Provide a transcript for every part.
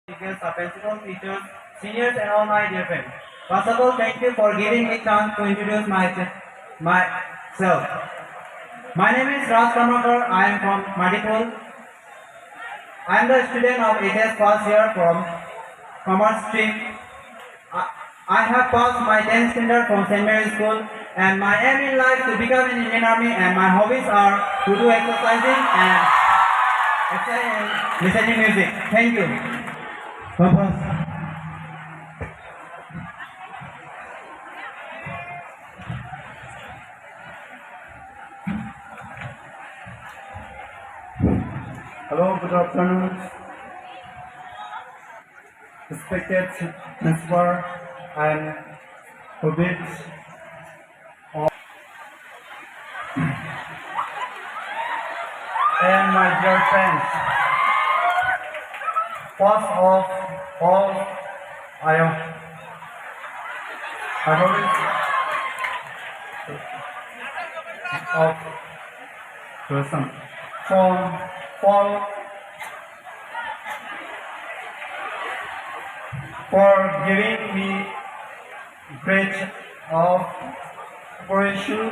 teachers, principal, teachers, seniors, and all my dear friends. First of all, thank you for giving me chance to introduce myself. My name is Raj Karmakar. I am from Madipur. I am the student of HS first year from Commerce stream. I I have passed my 10th standard from St. Mary's School, and my aim in life to become an Indian Army, and my hobbies are to do exercising and listening music. Thank you. Papa. Hello, good afternoon. Respected principal and colleagues and my dear friends. First of all, I hope of person for giving me great of cooperation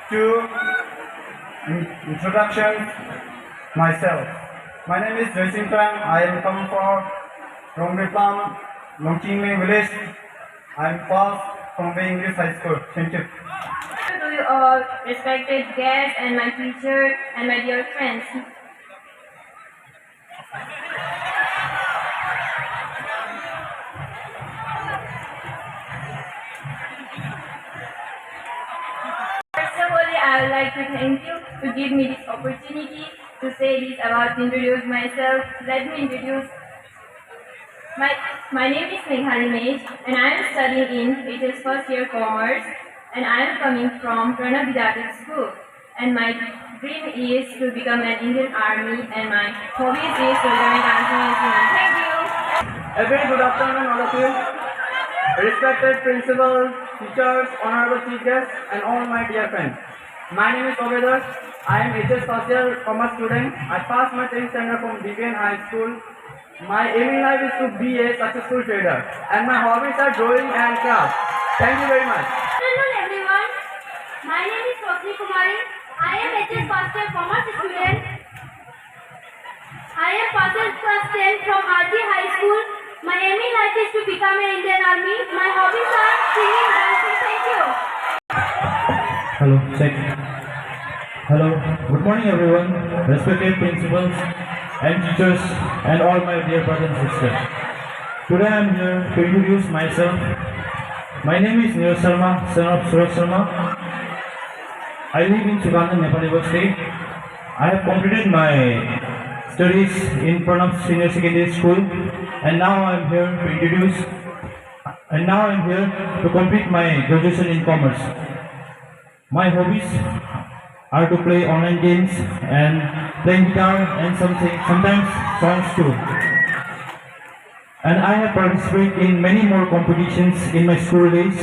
to introduction myself. My name is Jaising Tang. I am coming from Rongdeplam, Longqingmei village. I am passed from the English High School. Thank you. To you all, respected guests and my teacher and my dear friends. First of all, I would like to thank you to give me this opportunity to say this about introduce myself. Let me introduce my name is Meghali Mesh, and I am studying in HS first year commerce, and I am coming from Pranav Vidyarthi School. And my dream is to become an Indian Army, and my hobbies is to join Army. Thank you. A very good afternoon, all of you. Respected principal, teachers, honorable chief guests, and all my dear friends. My name is Bokajan. I am HS first year commerce student. I passed my 10th standard from BBN High School. My aim in life is to be a successful trader, and my hobbies are drawing and craft. Thank you very much. Good afternoon, everyone. My name is Roshni Kumari. I am HS first year commerce student. I am passed class 10 from RG High School. My aim in life is to become an Indian Army. My hobbies are singing, dancing. Thank you. Hello, check. Hello, good morning everyone, respected principals and teachers and all my dear brothers and sisters. Today I am here to introduce myself. My name is Neil Sharma, son of Suraj Sharma. I live in Sugandhan, Nepal State. I have completed my studies in Pranav Senior Secondary School, and now I am here to complete my graduation in commerce. My hobbies are to play online games and playing guitar and sometimes songs too. And I have participated in many more competitions in my school days,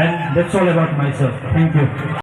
and that's all about myself. Thank you.